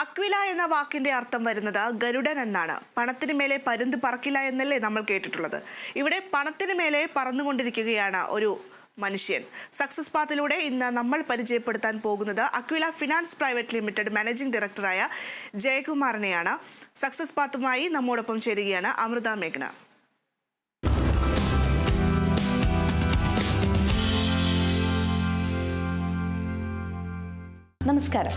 Aquila എന്ന വാക്കിന്റെ അർത്ഥം വരുന്നത് ഗരുഡൻ എന്നാണ്. പണത്തിന് മേലെ പരുന്ത് പറക്കില്ല എന്നല്ലേ നമ്മൾ കേട്ടിട്ടുള്ളത്. ഇവിടെ പണത്തിന് മേലെ പറന്നുകൊണ്ടിരിക്കുകയാണ് ഒരു മനുഷ്യൻ. സക്സസ് പാത്തിലൂടെ ഇന്ന് നമ്മൾ പരിചയപ്പെടുത്താൻ പോകുന്നത് Aquila finance private limited managing ഡയറക്ടറായ ജയകുമാറിനെയാണ്. സക്സസ് പാത്തുമായി നമ്മോടൊപ്പം ചേരുകയാണ് അമൃത മേഘന. നമസ്കാരം.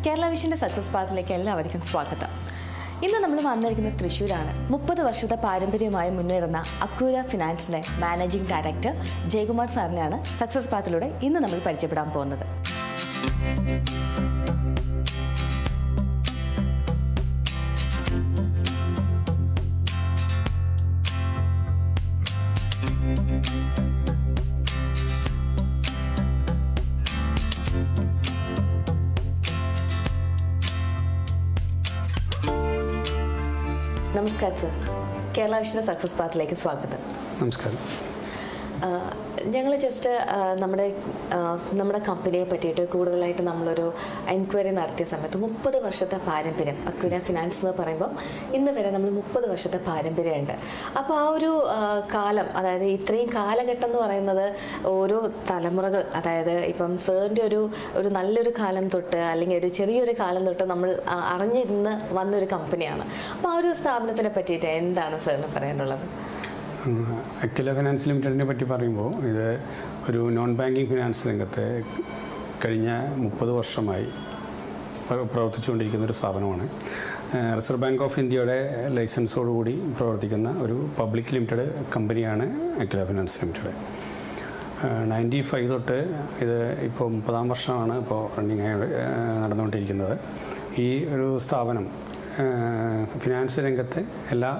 കേരള വിഷൻ്റെ സക്സസ് പാത്തിലേക്ക് എല്ലാവർക്കും സ്വാഗതം. ഇന്ന് നമ്മൾ വന്നിരിക്കുന്നത് തൃശ്ശൂരാണ്. 30 വർഷത്തെ പാരമ്പര്യമായി മുന്നേറുന്ന അക്വില ഫിനാൻസിൻ്റെ മാനേജിംഗ് ഡയറക്ടർ ജയകുമാർ സാറിനെയാണ് സക്സസ് പാത്തിലൂടെ ഇന്ന് നമ്മൾ പരിചയപ്പെടാൻ പോകുന്നത്. നമസ്കാരം സർ, കേരള വിഷൻ്റെ സക്സസ് പാത്തിലേക്ക് സ്വാഗതം. നമസ്കാരം. ഞങ്ങൾ ജസ്റ്റ് നമ്മുടെ കമ്പനിയെ പറ്റിയിട്ട് കൂടുതലായിട്ട് നമ്മളൊരു എൻക്വയറി നടത്തിയ സമയത്ത് 30 വർഷത്തെ പാരമ്പര്യം അക്വില ഫിനാൻസ് എന്ന് പറയുമ്പോൾ ഇന്ന് വരെ നമ്മൾ 30 വർഷത്തെ പാരമ്പര്യമുണ്ട്. അപ്പോൾ ആ ഒരു കാലം, അതായത് ഇത്രയും കാലഘട്ടം എന്ന് പറയുന്നത് ഓരോ തലമുറകൾ, അതായത് ഇപ്പം സാറിൻ്റെ ഒരു നല്ലൊരു കാലം തൊട്ട് അല്ലെങ്കിൽ ഒരു ചെറിയൊരു കാലം തൊട്ട് നമ്മൾ അറിഞ്ഞിരുന്ന് വന്നൊരു കമ്പനിയാണ്. അപ്പോൾ ആ ഒരു സ്ഥാപനത്തിനെ പറ്റിയിട്ട് എന്താണ് സാറിന് പറയാനുള്ളത്? അക്വില ഫിനാൻസ് ലിമിറ്റഡിനെ പറ്റി പറയുമ്പോൾ ഇത് ഒരു നോൺ ബാങ്കിങ് ഫിനാൻസ് രംഗത്ത് കഴിഞ്ഞ 30 വർഷമായി പ്രവർത്തിച്ചുകൊണ്ടിരിക്കുന്നൊരു സ്ഥാപനമാണ്. റിസർവ് ബാങ്ക് ഓഫ് ഇന്ത്യയുടെ ലൈസൻസോടുകൂടി പ്രവർത്തിക്കുന്ന ഒരു പബ്ലിക് ലിമിറ്റഡ് കമ്പനിയാണ് അക്വില ഫിനാൻസ് ലിമിറ്റഡ്. 95 തൊട്ട് ഇത് ഇപ്പോൾ 30-ാം വർഷമാണ് ഇപ്പോൾ റണ്ണിങ് നടന്നുകൊണ്ടിരിക്കുന്നത്. ഈ ഒരു സ്ഥാപനം ഫിനാൻസ് രംഗത്തെ എല്ലാ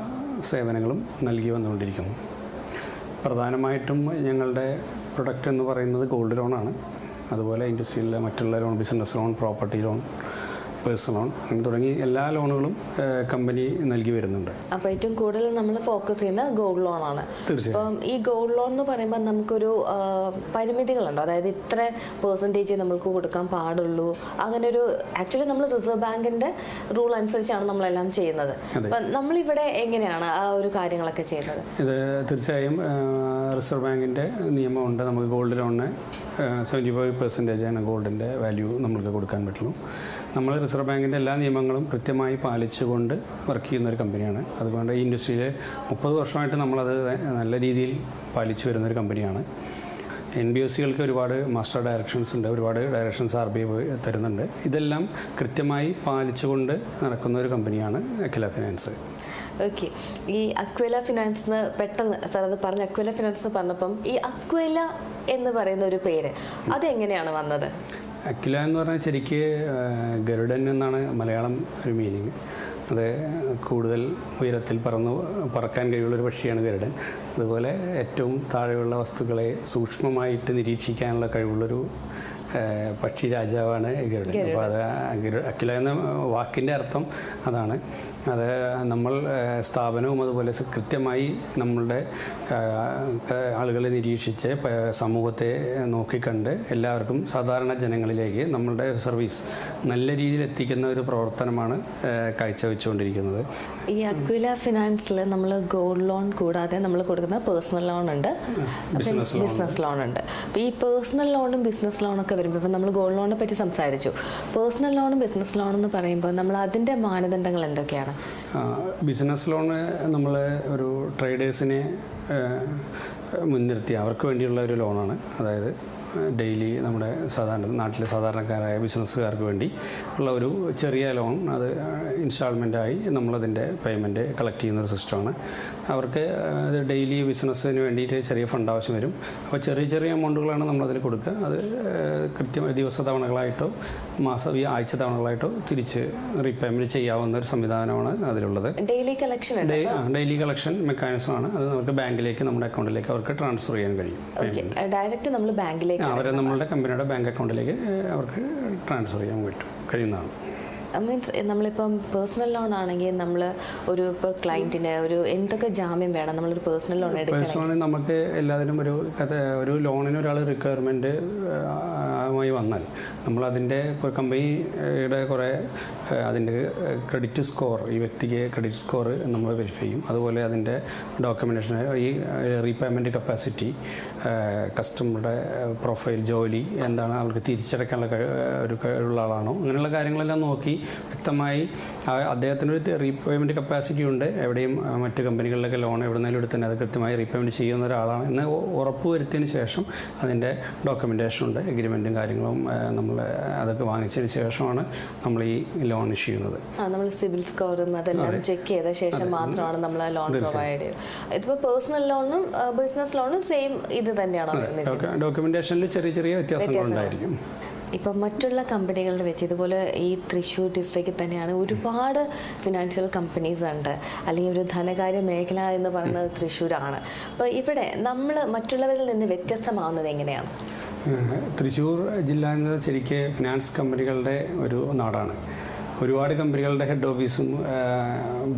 സേവനങ്ങളും നൽകി വന്നുകൊണ്ടിരിക്കുന്നു. പ്രധാനമായിട്ടും ഞങ്ങളുടെ പ്രൊഡക്റ്റ് എന്ന് പറയുന്നത് ഗോൾഡ് ലോണാണ്. അതുപോലെ ഇൻഡസ്ട്രിയിലെ മറ്റുള്ള loan, business loan, property loan, personal loan തുടങ്ങി എല്ലാ ലോണുകളും കമ്പനി നൽകി വരുന്നുണ്ട്. അപ്പോൾ ഏറ്റവും കൂടുതൽ നമ്മൾ ഫോക്കസ് ചെയ്യുന്ന ഗോൾഡ് ലോണാണ്. തീർച്ചയായും. അപ്പം ഈ ഗോൾഡ് ലോൺ എന്ന് പറയുമ്പോൾ നമുക്കൊരു പരിമിതികളുണ്ടോ? അതായത് ഇത്ര പെർസെൻറ്റേജ് നമ്മൾക്ക് കൊടുക്കാൻ പാടുള്ളൂ, അങ്ങനെ ഒരു ആക്ച്വലി നമ്മൾ റിസർവ് ബാങ്കിൻ്റെ റൂൾ അനുസരിച്ചാണ് നമ്മളെല്ലാം ചെയ്യുന്നത്. അപ്പം നമ്മളിവിടെ എങ്ങനെയാണ് ആ ഒരു കാര്യങ്ങളൊക്കെ ചെയ്യുന്നത്? ഇത് തീർച്ചയായും റിസർവ് ബാങ്കിൻ്റെ നിയമമുണ്ട്. നമുക്ക് ഗോൾഡ് ലോണിന് 75% ഗോൾഡിൻ്റെ വാല്യൂ നമ്മൾക്ക് കൊടുക്കാൻ പറ്റുള്ളൂ. നമ്മൾ റിസർവ് ബാങ്കിൻ്റെ എല്ലാ നിയമങ്ങളും കൃത്യമായി പാലിച്ചുകൊണ്ട് വർക്ക് ചെയ്യുന്ന ഒരു കമ്പനിയാണ്. അതുകൊണ്ട് ഈ ഇൻഡസ്ട്രിയിൽ 30 വർഷമായിട്ട് നമ്മളത് നല്ല രീതിയിൽ പാലിച്ചു വരുന്നൊരു കമ്പനിയാണ്. NBFCകൾക്ക് ഒരുപാട് മാസ്റ്റർ ഡയറക്ഷൻസ് ഉണ്ട്, ഒരുപാട് ഡയറക്ഷൻസ് RBI തരുന്നുണ്ട്. ഇതെല്ലാം കൃത്യമായി പാലിച്ചുകൊണ്ട് നടക്കുന്ന ഒരു കമ്പനിയാണ് അക്വില ഫിനാൻസ്. ഓക്കെ, ഈ അക്വില ഫിനാൻസ് പെട്ടെന്ന് സാർ അത് പറഞ്ഞ അക്വില ഫിനാൻസ് പറഞ്ഞപ്പം ഈ അക്വില എന്ന് പറയുന്ന ഒരു പേര് അതെങ്ങനെയാണ് വന്നത്? അക്വില എന്ന് പറഞ്ഞാൽ ശരിക്ക് ഗരുഡൻ എന്നാണ് മലയാളം ഒരു മീനിങ്. അത് കൂടുതൽ ഉയരത്തിൽ പറക്കാൻ കഴിവുള്ളൊരു പക്ഷിയാണ് ഗരുഡൻ. അതുപോലെ ഏറ്റവും താഴെയുള്ള വസ്തുക്കളെ സൂക്ഷ്മമായിട്ട് നിരീക്ഷിക്കാനുള്ള കഴിവുള്ളൊരു പക്ഷി രാജാവാണ് ഗരുഡൻ. അപ്പോൾ അത് അക്വില എന്ന വാക്കിൻ്റെ അർത്ഥം അതാണ്. അത് നമ്മൾ സ്ഥാപനവും അതുപോലെ കൃത്യമായി നമ്മളുടെ ആളുകളെ നിരീക്ഷിച്ച് സമൂഹത്തെ നോക്കിക്കണ്ട് എല്ലാവർക്കും സാധാരണ ജനങ്ങളിലേക്ക് നമ്മളുടെ സർവീസ് നല്ല രീതിയിൽ എത്തിക്കുന്ന ഒരു പ്രവർത്തനമാണ് കാഴ്ചവെച്ചുകൊണ്ടിരിക്കുന്നത്. ഈ അക്വില ഫിനാൻസിൽ നമ്മൾ ഗോൾഡ് ലോൺ കൂടാതെ നമ്മൾ കൊടുക്കുന്ന പേഴ്സണൽ ലോൺ ഉണ്ട്, ബിസിനസ് ലോൺ ഉണ്ട്. അപ്പോൾ ഈ പേഴ്സണൽ ലോണും ബിസിനസ് ലോണൊക്കെ വരുമ്പോൾ ഇപ്പം നമ്മൾ ഗോൾഡ് ലോണിനെ പറ്റി സംസാരിച്ചു. പേഴ്സണൽ ലോണും ബിസിനസ് ലോൺ എന്ന് പറയുമ്പോൾ നമ്മൾ അതിൻ്റെ മാനദണ്ഡങ്ങൾ എന്തൊക്കെയാണ്? ബിസിനസ് ലോണ് നമ്മൾ ഒരു ട്രേഡേഴ്സിനെ മുൻനിർത്തി അവർക്ക് വേണ്ടിയുള്ള ഒരു ലോണാണ്. അതായത് ഡെയിലി നമ്മുടെ നാട്ടിലെ സാധാരണക്കാരായ ബിസിനസ്സുകാർക്ക് വേണ്ടി ഉള്ള ഒരു ചെറിയ ലോൺ. അത് ഇൻസ്റ്റാൾമെൻറ്റായി നമ്മളതിൻ്റെ പേയ്മെൻറ്റ് കളക്ട് ചെയ്യുന്നൊരു സിസ്റ്റമാണ്. അവർക്ക് അത് ഡെയിലി ബിസിനസ്സിന് വേണ്ടിയിട്ട് ചെറിയ ഫണ്ട് ആവശ്യം വരും. അപ്പോൾ ചെറിയ ചെറിയ എമൗണ്ടുകളാണ് നമ്മളതിൽ കൊടുക്കുക. അത് കൃത്യമായി ദിവസ തവണകളായിട്ടോ ആഴ്ച തവണകളായിട്ടോ തിരിച്ച് റീപേയ്മെൻറ്റ് ചെയ്യാവുന്ന ഒരു സംവിധാനമാണ് അതിലുള്ളത്. ഡെയിലി കളക്ഷൻ മെക്കാനിസമാണ്. അത് നമുക്ക് ബാങ്കിലേക്ക്, നമ്മുടെ അക്കൗണ്ടിലേക്ക് അവർക്ക് ട്രാൻസ്ഫർ ചെയ്യാൻ കഴിയും. ഡയറക്റ്റ് നമ്മൾ ബാങ്കിലേക്ക് അവരെ നമ്മളുടെ കമ്പനിയുടെ ബാങ്ക് അക്കൗണ്ടിലേക്ക് അവർക്ക് ട്രാൻസ്ഫർ ചെയ്യാൻ കഴിയുന്നതാണ്. മീൻസ് നമ്മളിപ്പം പേഴ്സണൽ ലോൺ ആണെങ്കിൽ നമ്മൾ ഇപ്പോൾ ക്ലയൻറ്റിന് എന്തൊക്കെ ജാമ്യം വേണം നമ്മളൊരു പേഴ്സണൽ ലോൺ എടുക്കണം? നമുക്ക് എല്ലാത്തിനും ഒരു ലോണിന് ഒരാൾ റിക്വയർമെൻറ്റ് സ്ഥാപനമായി വന്നാൽ നമ്മളതിൻ്റെ കമ്പനിയുടെ കുറേ അതിൻ്റെ ക്രെഡിറ്റ് സ്കോർ, ഈ വ്യക്തിക്ക് ക്രെഡിറ്റ് സ്കോർ നമ്മൾ വെരിഫൈ ചെയ്യും. അതുപോലെ അതിൻ്റെ ഡോക്യുമെൻറ്റേഷൻ, ഈ റീപേയ്മെൻറ്റ് കപ്പാസിറ്റി, കസ്റ്റമറുടെ പ്രൊഫൈൽ, ജോലി എന്താണ്, അവർക്ക് തിരിച്ചടയ്ക്കാനുള്ള ഒരു കഴിവുള്ള ആളാണോ, അങ്ങനെയുള്ള കാര്യങ്ങളെല്ലാം നോക്കി വ്യക്തമായി അദ്ദേഹത്തിനൊരു റീപേയ്മെൻറ്റ് കപ്പാസിറ്റി ഉണ്ട്, എവിടെയും മറ്റ് കമ്പനികളിലൊക്കെ ലോൺ എവിടെന്നെങ്കിലും എടുത്തന്നെ അത് കൃത്യമായി റീപേയ്മെൻറ്റ് ചെയ്യുന്ന ഒരാളാണ് എന്ന് ഉറപ്പ് വരുത്തിയതിന് ശേഷം അതിൻ്റെ ഡോക്യുമെൻറ്റേഷൻ ഉണ്ട്, എഗ്രിമെൻറ്റും കാര്യങ്ങളും നമ്മൾ അതൊക്കെ വാങ്ങിച്ചതിന് ശേഷമാണ് നമ്മൾ ഈ ലോൺ ഇഷ്യൂ ചെയ്യുന്നത്. നമ്മൾ സിബിൽ സ്കോറും അതെല്ലാം ചെക്ക് ചെയ്ത ശേഷം മാത്രമാണ് നമ്മൾ ആ ലോൺ പ്രൊവൈഡ് ചെയ്യുന്നത്. ഇതിപ്പോൾ പേഴ്സണൽ ലോണും ബിസിനസ് ലോണും സെയിം ഇത് തന്നെയാണോ? ഡോക്യുമെൻറ്റേഷനിൽ ചെറിയ ചെറിയ വ്യത്യാസങ്ങളുണ്ടായിരിക്കും. ഇപ്പം മറ്റുള്ള കമ്പനികളുടെ വെച്ച് ഇതുപോലെ ഈ തൃശ്ശൂർ ഡിസ്ട്രിക്റ്റിൽ തന്നെയാണ് ഒരുപാട് ഫിനാൻഷ്യൽ കമ്പനീസ് ഉണ്ട്, അല്ലെങ്കിൽ ഒരു ധനകാര്യ മേഖല എന്ന് പറയുന്നത് തൃശ്ശൂരാണ്. അപ്പോൾ ഇവിടെ നമ്മൾ മറ്റുള്ളവരിൽ നിന്ന് വ്യത്യസ്തമാവുന്നത് എങ്ങനെയാണ്? തൃശ്ശൂർ ജില്ല എന്നത് ശരിക്ക് ഫിനാൻസ് കമ്പനികളുടെ ഒരു നാടാണ്. ഒരുപാട് കമ്പനികളുടെ ഹെഡ് ഓഫീസും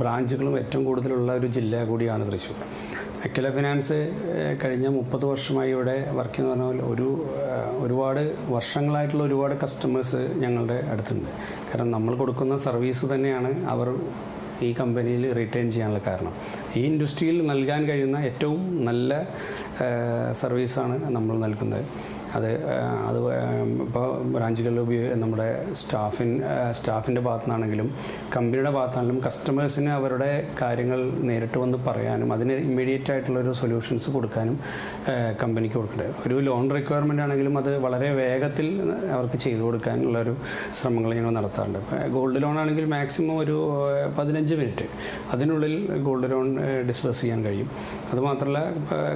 ബ്രാഞ്ചുകളും ഏറ്റവും കൂടുതലുള്ള ഒരു ജില്ല കൂടിയാണ് തൃശ്ശൂർ. അക്കില ഫിനാൻസ് കഴിഞ്ഞ 30 വർഷമായി ഇവിടെ വർക്ക് ചെയ്യുന്ന പറഞ്ഞാൽ ഒരുപാട് വർഷങ്ങളായിട്ടുള്ള ഒരുപാട് കസ്റ്റമേഴ്സ് ഞങ്ങളുടെ അടുത്തുണ്ട്. കാരണം നമ്മൾ കൊടുക്കുന്ന സർവീസ് തന്നെയാണ് അവർ ഈ കമ്പനിയിൽ റിട്ടേൺ ചെയ്യാനുള്ള കാരണം. ഈ ഇൻഡസ്ട്രിയിൽ നൽകാൻ കഴിയുന്ന ഏറ്റവും നല്ല സർവീസാണ് നമ്മൾ നൽകുന്നത്. അത് ഇപ്പോൾ ബ്രാഞ്ചുകളിൽ നമ്മുടെ സ്റ്റാഫിൻ്റെ ഭാഗത്തുനിന്നാണെങ്കിലും കമ്പനിയുടെ ഭാഗത്താണെങ്കിലും കസ്റ്റമേഴ്സിന് അവരുടെ കാര്യങ്ങൾ നേരിട്ട് വന്ന് പറയാനും അതിന് ഇമ്മീഡിയറ്റ് ആയിട്ടുള്ളൊരു സൊല്യൂഷൻസ് കൊടുക്കാനും കമ്പനിക്ക് കൊടുക്കേണ്ടത്. ഒരു ലോൺ റിക്വയർമെൻ്റ് ആണെങ്കിലും അത് വളരെ വേഗത്തിൽ അവർക്ക് ചെയ്തു കൊടുക്കാനുള്ളൊരു ശ്രമങ്ങൾ ഞങ്ങൾ നടത്താറുണ്ട്. ഗോൾഡ് ലോൺ ആണെങ്കിൽ മാക്സിമം ഒരു 15 മിനിറ്റ് അതിനുള്ളിൽ ഗോൾഡ് ലോൺ ഡിസ്ബസ് ചെയ്യാൻ കഴിയും. അതുമാത്രമല്ല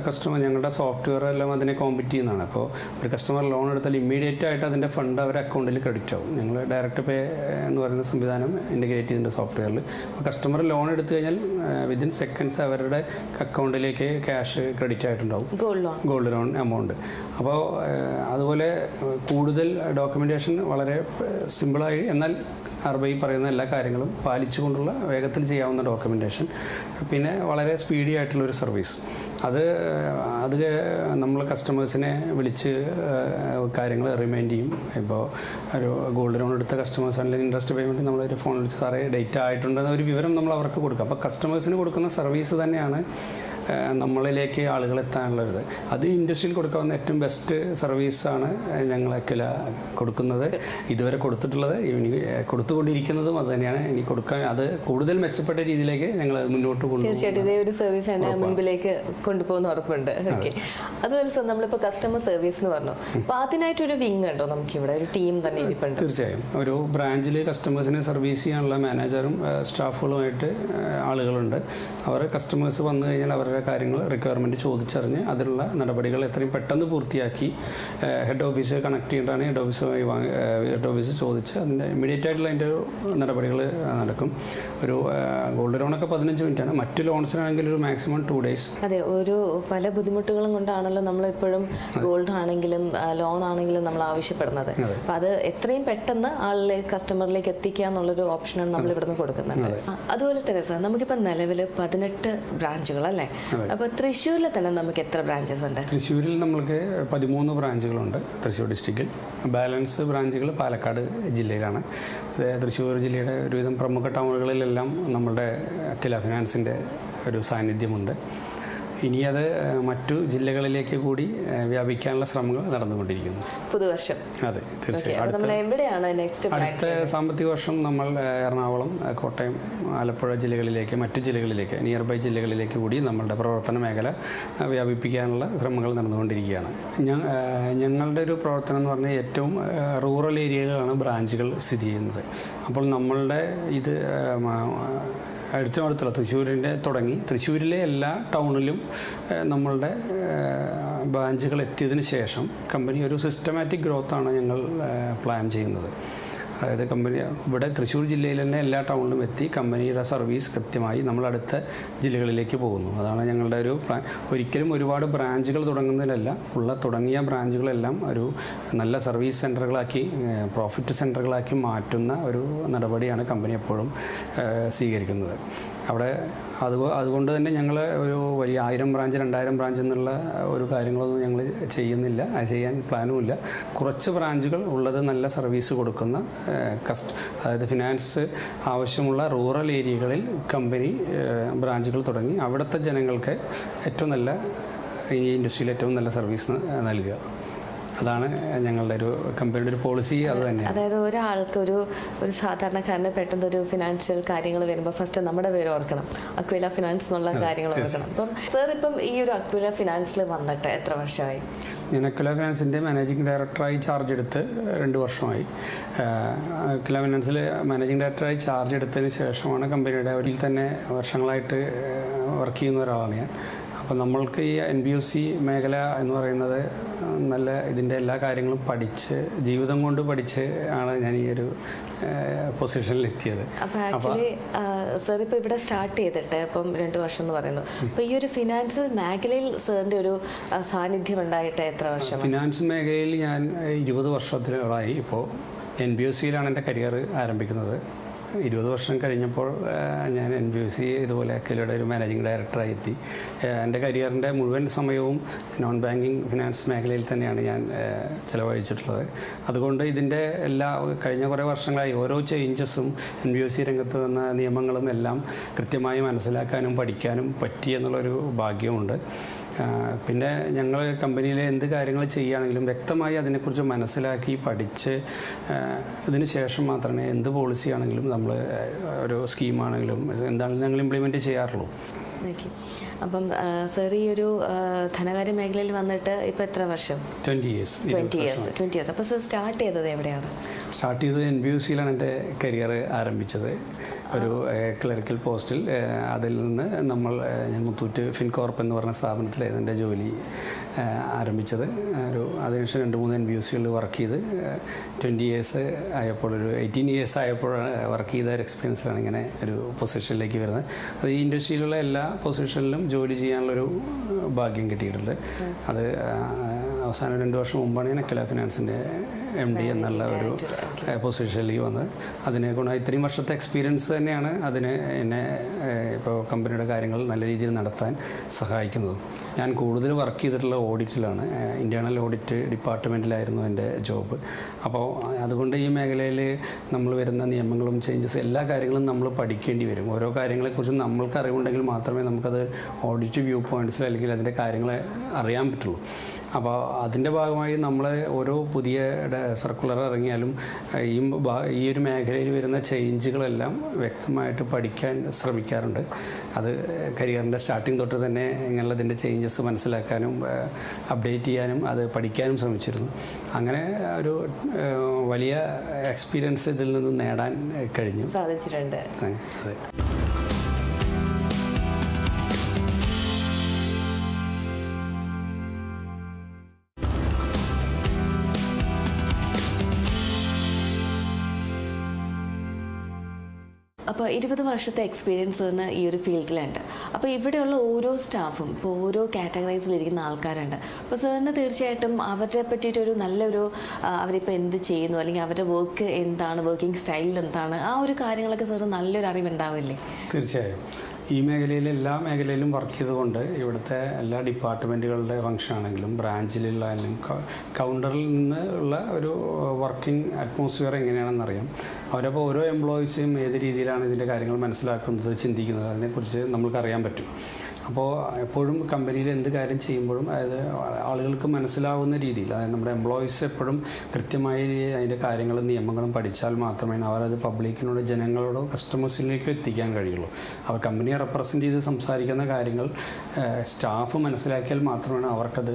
കസ്റ്റമർ ഞങ്ങളുടെ സോഫ്റ്റ്വെയർ എല്ലാം അതിനെ കോമ്പറ്റ് ചെയ്യുന്നതാണ്. അപ്പോൾ ഒരു കസ്റ്റമർ ലോൺ എടുത്താൽ ഇമ്മീഡിയറ്റ് ആയിട്ട് അതിൻ്റെ ഫണ്ട് അവരുടെ അക്കൗണ്ടിൽ ക്രെഡിറ്റ് ആവും. ഞങ്ങൾ ഡയറക്റ്റ് പേ എന്ന് പറയുന്ന സംവിധാനം ഇൻ്റഗ്രേറ്റ് ചെയ്തിട്ടുണ്ട് സോഫ്റ്റ്വെയറിൽ. അപ്പോൾ കസ്റ്റമർ ലോൺ എടുത്തു കഴിഞ്ഞാൽ വിതിൻ സെക്കൻഡ്സ് അവരുടെ അക്കൗണ്ടിലേക്ക് ക്യാഷ് ക്രെഡിറ്റ് ആയിട്ടുണ്ടാവും, ഗോൾഡ് ലോൺ എമൗണ്ട്. അപ്പോൾ അതുപോലെ കൂടുതൽ ഡോക്യുമെൻറ്റേഷൻ വളരെ സിമ്പിളായി എന്നാൽ RBI പറയുന്ന എല്ലാ കാര്യങ്ങളും പാലിച്ചുകൊണ്ടുള്ള വേഗത്തിൽ ചെയ്യാവുന്ന ഡോക്യുമെൻറ്റേഷൻ, പിന്നെ വളരെ സ്പീഡി ആയിട്ടുള്ളൊരു സർവീസ്. അത് നമ്മൾ കസ്റ്റമേഴ്സിനെ വിളിച്ച് കാര്യങ്ങൾ റിമൈൻഡ് ചെയ്യും. ഇപ്പോൾ ഒരു ഗോൾഡ് ലോൺ എടുത്ത കസ്റ്റമേഴ്സ് ആണെങ്കിൽ ഇൻട്രസ്റ്റ് പേയ്മെൻറ്റ് നമ്മളൊരു ഫോൺ വിളിച്ച് സാറേ ഡേറ്റ് ആയിട്ടുണ്ടെന്ന ഒരു വിവരം നമ്മൾ അവർക്ക് കൊടുക്കുക. അപ്പോൾ കസ്റ്റമേഴ്സിന് കൊടുക്കുന്ന സർവീസ് തന്നെയാണ് നമ്മളിലേക്ക് ആളുകൾ എത്താനുള്ളത്. അത് ഇൻഡസ്ട്രിയിൽ കൊടുക്കാവുന്ന ഏറ്റവും ബെസ്റ്റ് സർവീസാണ് ഞങ്ങളൊക്കെ കൊടുക്കുന്നത്, ഇതുവരെ കൊടുത്തിട്ടുള്ളത്, ഇനി കൊടുത്തുകൊണ്ടിരിക്കുന്നതും അത് തന്നെയാണ്. ഇനി കൊടുക്കാൻ അത് കൂടുതൽ മെച്ചപ്പെട്ട രീതിയിലേക്ക് ഞങ്ങൾ മുന്നോട്ട് കൊണ്ടുപോകും. തീർച്ചയായിട്ടും ഇതേ ഒരു സർവീസ് തന്നെ മുൻപിലേക്ക് കൊണ്ടുപോകുന്ന ഉറപ്പുണ്ട്. ഓക്കെ, അതുപോലെ നമ്മളിപ്പോൾ കസ്റ്റമർ സർവീസ് എന്ന് പറഞ്ഞു, അപ്പോൾ അതിനായിട്ടൊരു വിങ് ഉണ്ടോ നമുക്കിവിടെ, ഒരു ടീം തന്നെ ഇരിപ്പുണ്ട്? തീർച്ചയായും ഒരു ബ്രാഞ്ചിൽ കസ്റ്റമേഴ്സിനെ സർവീസ് ചെയ്യാനുള്ള മാനേജറും സ്റ്റാഫുകളുമായിട്ട് ആളുകളുണ്ട്. അവർ കസ്റ്റമേഴ്സ് വന്നു കഴിഞ്ഞാൽ അവരുടെ കാര്യങ്ങൾ റിക്വയർമെൻറ്റ് ചോദിച്ചറിഞ്ഞ് അതിലുള്ള നടപടികൾ എത്രയും പെട്ടെന്ന് പൂർത്തിയാക്കി ഹെഡ് ഓഫീസ് കണക്ട് ചെയ്യേണ്ടതാണ്. ഹെഡ് ഓഫീസ് ചോദിച്ച് അതിൻ്റെ ഇമ്മീഡിയറ്റ് ആയിട്ടുള്ള അതിൻ്റെ നടപടികൾ നടക്കും. ഒരു ഗോൾഡ് ലോണൊക്കെ 15 മിനിറ്റാണ്, മറ്റു ലോൺസിനാണെങ്കിൽ ഒരു മാക്സിമം 2 days. അതെ, ഒരു പല ബുദ്ധിമുട്ടുകളും കൊണ്ടാണല്ലോ നമ്മളെപ്പോഴും ഗോൾഡ് ആണെങ്കിലും ലോൺ ആണെങ്കിലും നമ്മൾ ആവശ്യപ്പെടുന്നത്. അപ്പം അത് എത്രയും പെട്ടെന്ന് കസ്റ്റമറിലേക്ക് എത്തിക്കുക എന്നുള്ളൊരു ഓപ്ഷനാണ് നമ്മൾ ഇവിടുന്ന് കൊടുക്കുന്നത്. അതുപോലെ തന്നെ സാർ, നമുക്കിപ്പോൾ നിലവിൽ 18 ബ്രാഞ്ചുകൾ അല്ലേ? അപ്പോൾ തൃശ്ശൂരിൽ തന്നെ നമുക്ക് എത്ര ബ്രാഞ്ചസ് ഉണ്ട്? തൃശ്ശൂരിൽ നമ്മൾക്ക് 13 ബ്രാഞ്ചുകളുണ്ട് തൃശ്ശൂർ ഡിസ്ട്രിക്റ്റിൽ. ബാലൻസ് ബ്രാഞ്ചുകൾ പാലക്കാട് ജില്ലയിലാണ്. തൃശ്ശൂർ ജില്ലയുടെ ഒരുവിധം പ്രമുഖ ടൗണുകളിലെല്ലാം നമ്മുടെ അക്കില ഫിനാൻസിൻ്റെ ഒരു സാന്നിധ്യമുണ്ട്. ഇനി അത് മറ്റു ജില്ലകളിലേക്ക് കൂടി വ്യാപിക്കാനുള്ള ശ്രമങ്ങൾ നടന്നുകൊണ്ടിരിക്കുന്നു. പുതുവർഷം അതെ, തീർച്ചയായും അടുത്ത സാമ്പത്തിക വർഷം നമ്മൾ എറണാകുളം, കോട്ടയം, ആലപ്പുഴ ജില്ലകളിലേക്ക്, മറ്റു ജില്ലകളിലേക്ക്, നിയർ ബൈ ജില്ലകളിലേക്ക് കൂടി നമ്മളുടെ പ്രവർത്തന മേഖല വ്യാപിപ്പിക്കാനുള്ള ശ്രമങ്ങൾ നടന്നുകൊണ്ടിരിക്കുകയാണ്. ഞങ്ങളുടെ ഒരു പ്രവർത്തനം എന്ന് പറഞ്ഞാൽ ഏറ്റവും റൂറൽ ഏരിയയിലാണ് ബ്രാഞ്ചുകൾ സ്ഥിതി ചെയ്യുന്നത്. അപ്പോൾ നമ്മളുടെ ഇത് അടുത്തുള്ള തൃശ്ശൂരിലെ എല്ലാ ടൗണിലും നമ്മളുടെ ബ്രാഞ്ചുകൾ എത്തിയതിന് ശേഷം കമ്പനി ഒരു സിസ്റ്റമാറ്റിക് ഗ്രോത്താണ് ഞങ്ങൾ പ്ലാൻ ചെയ്യുന്നത്. അതായത് കമ്പനി ഇവിടെ തൃശ്ശൂർ ജില്ലയിൽ തന്നെ എല്ലാ ടൗണിലും എത്തി കമ്പനിയുടെ സർവീസ് കൃത്യമായി നമ്മൾ അടുത്ത ജില്ലകളിലേക്ക് പോകുന്നു. അതാണ് ഞങ്ങളുടെ ഒരു പ്ലാൻ. ഒരിക്കലും ഒരുപാട് ബ്രാഞ്ചുകൾ തുടങ്ങുന്നതിലല്ല, തുടങ്ങിയ ബ്രാഞ്ചുകളെല്ലാം ഒരു നല്ല സർവീസ് സെൻ്ററുകളാക്കി, പ്രോഫിറ്റ് സെൻ്ററുകളാക്കി മാറ്റുന്ന ഒരു നടപടിയാണ് കമ്പനി എപ്പോഴും സ്വീകരിക്കുന്നത്. അവിടെ അതുകൊണ്ട് തന്നെ ഞങ്ങൾ ഒരു വലിയ 1000 ബ്രാഞ്ച് 2000 ബ്രാഞ്ച് എന്നുള്ള ഒരു കാര്യങ്ങളൊന്നും ഞങ്ങൾ ചെയ്യുന്നില്ല, അത് ചെയ്യാൻ പ്ലാനുമില്ല. കുറച്ച് ബ്രാഞ്ചുകൾ ഉള്ളത് നല്ല സർവീസ് കൊടുക്കുന്ന അതായത് ഫിനാൻസ് ആവശ്യമുള്ള റൂറൽ ഏരിയകളിൽ കമ്പനി ബ്രാഞ്ചുകൾ തുടങ്ങി അവിടുത്തെ ജനങ്ങൾക്ക് ഏറ്റവും നല്ല ഈ ഇൻഡസ്ട്രിയിൽ ഏറ്റവും നല്ല സർവീസ് നൽകുക. അതാണ് ഞങ്ങളുടെ ഒരു കമ്പനിയുടെ ഒരു പോളിസി. അത് തന്നെയാണ്. അതായത് ഒരാൾക്ക് ഒരു സാധാരണക്കാരന് പെട്ടെന്ന് ഒരു ഫിനാൻഷ്യൽ കാര്യങ്ങൾ വരുമ്പോൾ ഫസ്റ്റ് നമ്മുടെ പേര് ഓർക്കണം, അക്വില ഫിനാൻസ് എന്നുള്ള കാര്യങ്ങൾ ഓർക്കണം. അപ്പം സാർ ഇപ്പം ഈ ഒരു അക്വില ഫിനാൻസിൽ വന്നിട്ട് എത്ര വർഷമായി? ഞാൻ അക്വില ഫിനാൻസിൻ്റെ മാനേജിംഗ് ഡയറക്ടറായി ചാർജ് എടുത്ത് 2 വർഷമായി. അക്വില ഫിനാൻസിൽ മാനേജിംഗ് ഡയറക്ടറായി ചാർജ് എടുത്തതിന് ശേഷമാണ് കമ്പനിയുടെ അതിൽ തന്നെ വർഷങ്ങളായിട്ട് വർക്ക് ചെയ്യുന്ന ഒരാളാണ് ഞാൻ. അപ്പോൾ നമ്മൾക്ക് ഈ NBFC മേഖല എന്ന് പറയുന്നത് നല്ല ഇതിൻ്റെ എല്ലാ കാര്യങ്ങളും പഠിച്ച് ജീവിതം കൊണ്ട് പഠിച്ച് ആണ് ഞാൻ ഈ ഒരു പൊസിഷനിൽ എത്തിയത്. അപ്പോൾ ആക്ച്വലി സാർ ഇപ്പോൾ ഇവിടെ സ്റ്റാർട്ട് ചെയ്തിട്ട് ഇപ്പം 2 വർഷം എന്ന് പറയുന്നു. അപ്പോൾ ഈ ഒരു ഫിനാൻഷ്യൽ മേഖലയിൽ സാറിൻ്റെ ഒരു സാന്നിധ്യം ഉണ്ടായിട്ട് എത്ര വർഷം? ഫിനാൻഷ്യൽ മേഖലയിൽ ഞാൻ 20 വർഷത്തിലായി. ഇപ്പോൾ NBFCയിലാണ് എൻ്റെ കരിയർ ആരംഭിക്കുന്നത്. 20 വർഷം കഴിഞ്ഞപ്പോൾ ഞാൻ NBFC ഇതുപോലെ അക്വിലയുടെ ഒരു മാനേജിംഗ് ഡയറക്ടറായി എത്തി. എൻ്റെ കരിയറിൻ്റെ മുഴുവൻ സമയവും നോൺ ബാങ്കിങ് ഫിനാൻസ് മേഖലയിൽ തന്നെയാണ് ഞാൻ ചിലവഴിച്ചിട്ടുള്ളത്. അതുകൊണ്ട് ഇതിൻ്റെ കഴിഞ്ഞ കുറേ വർഷങ്ങളായി ഓരോ ചേഞ്ചസും NBFC രംഗത്ത് വന്ന നിയമങ്ങളും എല്ലാം കൃത്യമായി മനസ്സിലാക്കാനും പഠിക്കാനും പറ്റി എന്നുള്ളൊരു ഭാഗ്യമുണ്ട്. പിന്നെ ഞങ്ങൾ കമ്പനിയിലെ എന്ത് കാര്യങ്ങൾ ചെയ്യുകയാണെങ്കിലും വ്യക്തമായി അതിനെക്കുറിച്ച് മനസ്സിലാക്കി പഠിച്ച് ഇതിന് ശേഷം മാത്രമേ എന്ത് പോളിസിയാണെങ്കിലും നമ്മൾ ഒരു സ്കീമാണെങ്കിലും എന്താണെങ്കിലും ഞങ്ങൾ ഇംപ്ലിമെൻറ്റ് ചെയ്യാറുള്ളൂ. ഓക്കെ. അപ്പം സാർ ഈ ഒരു ധനകാര്യ മേഖലയിൽ വന്നിട്ട് ഇപ്പോൾ എത്ര വർഷം? 20 ഇയേഴ്സ്. അപ്പോൾ സാർ സ്റ്റാർട്ട് ചെയ്തത് എവിടെയാണ്? സ്റ്റാർട്ട് ചെയ്തത് NBFCയിലാണ് എൻ്റെ കരിയർ ആരംഭിച്ചത്. ഒരു ക്ലറിക്കൽ പോസ്റ്റിൽ. അതിൽ നിന്ന് ഞാൻ മുത്തൂറ്റ് ഫിൻകോർപ്പ് എന്ന് പറഞ്ഞ സ്ഥാപനത്തിലായിരുന്നു എൻ്റെ ജോലി ആരംഭിച്ചത്. അതിനുശേഷം 2-3 NBFCകളിൽ വർക്ക് ചെയ്ത് 20 ഇയേഴ്സ് ആയപ്പോൾ 18 ഇയേഴ്സ് ആയപ്പോൾ വർക്ക് ചെയ്ത ഒരു എക്സ്പീരിയൻസിലാണ് ഇങ്ങനെ ഒരു പൊസിഷനിലേക്ക് വരുന്നത്. അത് ഈ ഇൻഡസ്ട്രിയിലുള്ള എല്ലാ പൊസിഷനിലും ജോലി ചെയ്യാനുള്ളൊരു ഭാഗ്യം കിട്ടിയിട്ടുണ്ട്. അത് അവസാനം 2 വർഷം മുമ്പാണ് ഞാൻ അക്വില ഫിനാൻസിൻ്റെ MD എന്നുള്ള ഒരു പൊസിഷനിലേക്ക് വന്നത്. അതിനെ കൊണ്ട് ഇത്രയും വർഷത്തെ എക്സ്പീരിയൻസ് തന്നെയാണ് എന്നെ ഇപ്പോൾ കമ്പനിയുടെ കാര്യങ്ങൾ നല്ല രീതിയിൽ നടത്താൻ സഹായിക്കുന്നതും. ഞാൻ കൂടുതൽ വർക്ക് ചെയ്തിട്ടുള്ള ഓഡിറ്റിലാണ്. ഇൻറ്റേർണൽ ഓഡിറ്റ് ഡിപ്പാർട്ട്മെൻറ്റിലായിരുന്നു എൻ്റെ ജോബ്. അപ്പോൾ അതുകൊണ്ട് ഈ മേഖലയിൽ നമ്മൾ വരുന്ന നിയമങ്ങളും ചേഞ്ചസ് എല്ലാ കാര്യങ്ങളും നമ്മൾ പഠിക്കേണ്ടി വരും. ഓരോ കാര്യങ്ങളെക്കുറിച്ച് നമ്മൾക്ക് അറിവുണ്ടെങ്കിൽ മാത്രമേ നമുക്കത് ഓഡിറ്റ് വ്യൂ പോയിൻറ്റ്സിൽ അല്ലെങ്കിൽ അതിൻ്റെ കാര്യങ്ങൾ അറിയാൻ പറ്റുള്ളൂ. അപ്പോൾ അതിൻ്റെ ഭാഗമായി നമ്മൾ ഓരോ പുതിയ സർക്കുലർ ഇറങ്ങിയാലും ഈ ഒരു മേഖലയിൽ വരുന്ന ചേഞ്ചുകളെല്ലാം വ്യക്തമായിട്ട് പഠിക്കാൻ ശ്രമിക്കാറുണ്ട്. അത് കരിയറിൻ്റെ സ്റ്റാർട്ടിങ് തൊട്ട് തന്നെ ഇങ്ങനെയുള്ളതിൻ്റെ ചേഞ്ചസ് മനസ്സിലാക്കാനും അപ്ഡേറ്റ് ചെയ്യാനും അത് പഠിക്കാനും ശ്രമിച്ചിരുന്നു. അങ്ങനെ ഒരു വലിയ എക്സ്പീരിയൻസ് ഇതിൽ നിന്ന് നേടാൻ കഴിഞ്ഞു, സാധിച്ചിട്ടുണ്ട്. അതെ. അപ്പോൾ 20 വർഷത്തെ എക്സ്പീരിയൻസ് തന്നെ ഈ ഒരു ഫീൽഡിലുണ്ട്. അപ്പോൾ ഇവിടെയുള്ള ഓരോ സ്റ്റാഫും ഇപ്പോൾ ഓരോ കാറ്റഗറൈസിലിരിക്കുന്ന ആൾക്കാരുണ്ട്. അപ്പോൾ സാറിന് തീർച്ചയായിട്ടും അവരെ പറ്റിയിട്ടൊരു നല്ലൊരു അവരിപ്പോൾ എന്ത് ചെയ്യുന്നു അല്ലെങ്കിൽ അവരുടെ വർക്ക് എന്താണ്, വർക്കിംഗ് സ്റ്റൈലിൽ എന്താണ്, ആ ഒരു കാര്യങ്ങളൊക്കെ സാറിന് നല്ലൊരു അറിവുണ്ടാവില്ലേ? തീർച്ചയായും. ഈ മേഖലയിൽ എല്ലാ മേഖലയിലും വർക്ക് ചെയ്തുകൊണ്ട് ഇവിടുത്തെ എല്ലാ ഡിപ്പാർട്ട്മെൻറ്റുകളുടെ ഫംഗ്ഷൻ ആണെങ്കിലും ബ്രാഞ്ചിലുള്ള കൗണ്ടറിൽ നിന്ന് ഉള്ള ഒരു വർക്കിംഗ് അറ്റ്മോസ്ഫിയർ എങ്ങനെയാണെന്നറിയാം. അവരപ്പോൾ ഓരോ എംപ്ലോയീസും ഏത് രീതിയിലാണ് ഇതിൻ്റെ കാര്യങ്ങൾ മനസ്സിലാക്കുന്നത്, ചിന്തിക്കുന്നത്, അതിനെക്കുറിച്ച് നമ്മൾക്കറിയാൻ പറ്റും. അപ്പോൾ എപ്പോഴും കമ്പനിയിൽ എന്ത് കാര്യം ചെയ്യുമ്പോഴും അതായത് ആളുകൾക്ക് മനസ്സിലാവുന്ന രീതിയിൽ, അതായത് നമ്മുടെ എംപ്ലോയീസ് എപ്പോഴും കൃത്യമായി അതിൻ്റെ കാര്യങ്ങളും നിയമങ്ങളും പഠിച്ചാൽ മാത്രമേ അവരത് പബ്ലിക്കിനോട്, ജനങ്ങളോടോ, കസ്റ്റമേഴ്സിലേക്കോ എത്തിക്കാൻ കഴിയുള്ളൂ. അവർ കമ്പനിയെ റെപ്രസെൻ്റ് ചെയ്ത് സംസാരിക്കുന്ന കാര്യങ്ങൾ സ്റ്റാഫ് മനസ്സിലാക്കിയാൽ മാത്രമാണ് അവർക്കത്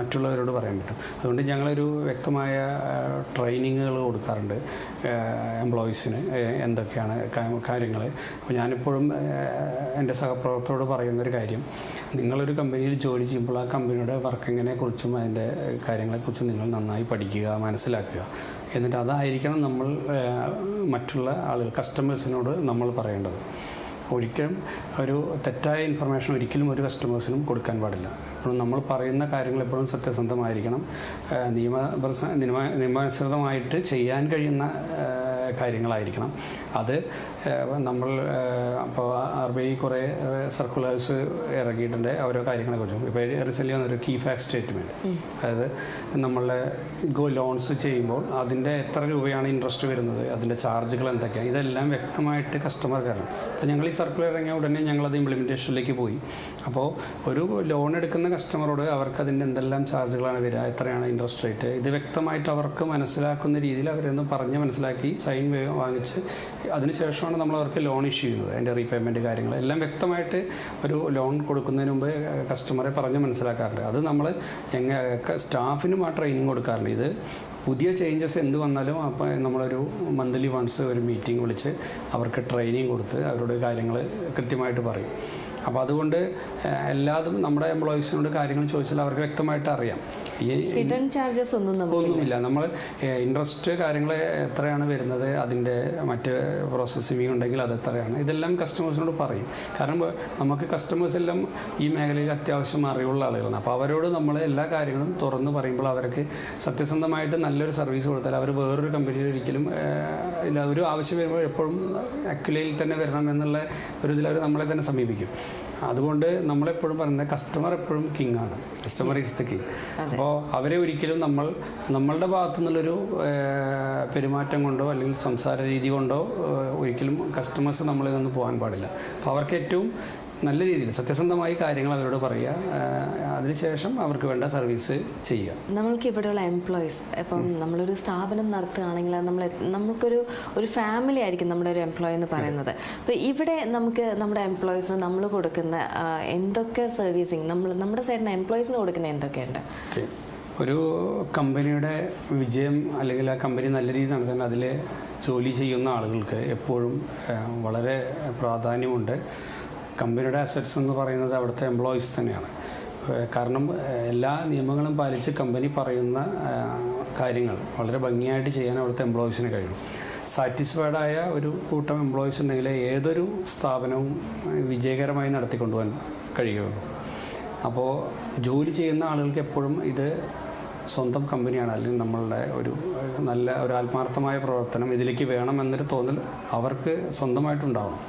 മറ്റുള്ളവരോട് പറയാൻ പറ്റും. അതുകൊണ്ട് ഞങ്ങളൊരു വ്യക്തമായ ട്രെയിനിങ്ങുകൾ കൊടുക്കാറുണ്ട് എംപ്ലോയീസിന്, എന്തൊക്കെയാണ് കാര്യങ്ങൾ. അപ്പോൾ ഞാനിപ്പോഴും എൻ്റെ സഹപ്രവർത്തകരോട് പറയുന്നൊരു കാര്യം, നിങ്ങളൊരു കമ്പനിയിൽ ജോലി ചെയ്യുമ്പോൾ ആ കമ്പനിയുടെ വർക്കിങ്ങിനെക്കുറിച്ചും അതിൻ്റെ കാര്യങ്ങളെക്കുറിച്ചും നിങ്ങൾ നന്നായി പഠിക്കുക, മനസ്സിലാക്കുക. എന്നിട്ട് അതായിരിക്കണം നമ്മൾ മറ്റുള്ള ആളുകൾ, കസ്റ്റമേഴ്സിനോട് നമ്മൾ പറയേണ്ടത്. ഒരിക്കലും ഒരു തെറ്റായ ഇൻഫർമേഷൻ ഒരിക്കലും ഒരു കസ്റ്റമേഴ്സിനും കൊടുക്കാൻ പാടില്ല. എപ്പോഴും നമ്മൾ പറയുന്ന കാര്യങ്ങൾ എപ്പോഴും സത്യസന്ധമായിരിക്കണം. നിയമാനുസൃതമായിട്ട് ചെയ്യാൻ കഴിയുന്ന കാര്യങ്ങളായിരിക്കണം. അത് നമ്മൾ ഇപ്പോൾ RBI കുറേ സർക്കുലേഴ്സ് ഇറക്കിയിട്ടുണ്ട് ഓരോ കാര്യങ്ങളെക്കുറിച്ചും. ഇപ്പോൾ റീസെൻ്റ്ലി വന്നൊരു കീ ഫാക്ട് സ്റ്റേറ്റ്മെൻറ്റ്, അതായത് നമ്മളെ ലോൺസ് ചെയ്യുമ്പോൾ അതിൻ്റെ എത്ര രൂപയാണ് ഇൻട്രസ്റ്റ് വരുന്നത്, അതിൻ്റെ ചാർജുകൾ എന്തൊക്കെയാണ്, ഇതെല്ലാം വ്യക്തമായിട്ട് കസ്റ്റമർക്ക് അറിയണം. അപ്പോൾ ഞങ്ങൾ ഈ സർക്കുലർ ഇറങ്ങിയ ഉടനെ ഞങ്ങളത് ഇംപ്ലിമെൻറ്റേഷനിലേക്ക് പോയി. അപ്പോൾ ഒരു ലോൺ എടുക്കുന്ന കസ്റ്റമറോട് അവർക്ക് അതിൻ്റെ എന്തെല്ലാം ചാർജുകളാണ് വരിക, എത്രയാണ് ഇൻട്രസ്റ്റ് റേറ്റ്, ഇത് വ്യക്തമായിട്ട് അവർക്ക് മനസ്സിലാക്കുന്ന രീതിയിൽ അവരൊന്ന് പറഞ്ഞ് മനസ്സിലാക്കി സൈൻ വാങ്ങിച്ച് അതിനുശേഷമാണ് നമ്മൾ അവർക്ക് ലോൺ ഇഷ്യൂ ചെയ്യുന്നത്. അതിൻ്റെ റീപേയ്മെൻറ്റ് കാര്യങ്ങൾ എല്ലാം വ്യക്തമായിട്ട് ഒരു ലോൺ കൊടുക്കുന്നതിന് മുമ്പ് കസ്റ്റമറെ പറഞ്ഞ് മനസ്സിലാക്കാറുണ്ട്. അത് നമ്മൾ സ്റ്റാഫിനും ആ ട്രെയിനിങ് കൊടുക്കാറുണ്ട്. ഇത് പുതിയ ചേഞ്ചസ് എന്ത് വന്നാലും അപ്പോൾ നമ്മളൊരു മന്ത്ലി വൺസ് ഒരു മീറ്റിംഗ് വിളിച്ച് അവർക്ക് ട്രെയിനിങ് കൊടുത്ത് അവരോട് കാര്യങ്ങൾ കൃത്യമായിട്ട് പറയും. അപ്പോൾ അതുകൊണ്ട് എല്ലാതും നമ്മുടെ എംപ്ലോയീസിനോട് കാര്യങ്ങൾ ചോദിച്ചാൽ അവർക്ക് വ്യക്തമായിട്ട് അറിയാം. ഈ ഹിഡൻ ചാർജസ് ഒന്നുമില്ല. നമ്മൾ ഇൻട്രസ്റ്റ് കാര്യങ്ങൾ എത്രയാണ് വരുന്നത്, അതിൻ്റെ മറ്റ് പ്രോസസ്സിംഗ് ഉണ്ടെങ്കിൽ അത് എത്രയാണ്, ഇതെല്ലാം കസ്റ്റമേഴ്സിനോട് പറയും. കാരണം നമുക്ക് കസ്റ്റമേഴ്സ് എല്ലാം ഈ മേഖലയിൽ അത്യാവശ്യം അറിവുള്ള ആളുകളാണ്. അപ്പോൾ അവരോട് നമ്മൾ എല്ലാ കാര്യങ്ങളും തുറന്ന് പറയുമ്പോൾ അവർക്ക് സത്യസന്ധമായിട്ട് നല്ലൊരു സർവീസ് കൊടുത്താൽ അവർ വേറൊരു കമ്പനിയിൽ ഒരിക്കലും ഇല്ല, ഒരു ആവശ്യം വരുമ്പോൾ എപ്പോഴും അക്വിലയിൽ തന്നെ വരണം എന്നുള്ള ഒരു ഇതിൽ അവർ നമ്മളെ തന്നെ സമീപിക്കും. അതുകൊണ്ട് നമ്മളെപ്പോഴും പറയുന്നത് കസ്റ്റമർ എപ്പോഴും കിങ് ആണ്, കസ്റ്റമർ ഈസ് ദ കിങ്. അപ്പോൾ അവരെ ഒരിക്കലും നമ്മളുടെ ഭാഗത്തു നിന്നുള്ളൊരു പെരുമാറ്റം കൊണ്ടോ അല്ലെങ്കിൽ സംസാര രീതി കൊണ്ടോ ഒരിക്കലും കസ്റ്റമേഴ്സ് നമ്മളിൽ നിന്ന് പോകാൻ പാടില്ല. അപ്പോൾ അവർക്ക് ഏറ്റവും നല്ല രീതിയിൽ സത്യസന്ധമായി കാര്യങ്ങൾ അവരോട് പറയുക, അതിനുശേഷം അവർക്ക് വേണ്ട സർവീസ് ചെയ്യുക. നമ്മൾക്ക് ഇവിടെയുള്ള എംപ്ലോയീസ് ഇപ്പം നമ്മളൊരു സ്ഥാപനം നടത്തുകയാണെങ്കിൽ നമുക്കൊരു ഫാമിലി ആയിരിക്കും നമ്മുടെ ഒരു എംപ്ലോയി എന്ന് പറയുന്നത്. അപ്പോൾ ഇവിടെ നമുക്ക് നമ്മുടെ എംപ്ലോയീസിന് നമ്മൾ കൊടുക്കുന്ന എന്തൊക്കെ സർവീസിങ് നമ്മുടെ സൈഡിൽ എംപ്ലോയീസിന് കൊടുക്കുന്ന എന്തൊക്കെയുണ്ട്? ഒരു കമ്പനിയുടെ വിജയം അല്ലെങ്കിൽ ആ കമ്പനി നല്ല രീതിയിൽ നടത്താൻ അതിൽ ജോലി ചെയ്യുന്ന ആളുകൾക്ക് എപ്പോഴും വളരെ പ്രാധാന്യമുണ്ട്. കമ്പനിയുടെ അസറ്റ്സ് എന്ന് പറയുന്നത് അവിടുത്തെ എംപ്ലോയീസ് തന്നെയാണ്. കാരണം എല്ലാ നിയമങ്ങളും പാലിച്ച് കമ്പനി പറയുന്ന കാര്യങ്ങൾ വളരെ ഭംഗിയായിട്ട് ചെയ്യാൻ അവിടുത്തെ എംപ്ലോയീസിന് കഴിയും. സാറ്റിസ്ഫൈഡായ ഒരു കൂട്ടം എംപ്ലോയീസ് ഉണ്ടെങ്കിൽ ഏതൊരു സ്ഥാപനവും വിജയകരമായി നടത്തിക്കൊണ്ടുപോകാൻ കഴിയുള്ളൂ. അപ്പോൾ ജോലി ചെയ്യുന്ന ആളുകൾക്ക് എപ്പോഴും ഇത് സ്വന്തം കമ്പനിയാണ്, അല്ലെങ്കിൽ നമ്മളുടെ ഒരു നല്ല ഒരു ആത്മാർത്ഥമായ പ്രവർത്തനം ഇതിലേക്ക് വേണമെന്നൊരു തോന്നൽ അവർക്ക് സ്വന്തമായിട്ടുണ്ടാവണം.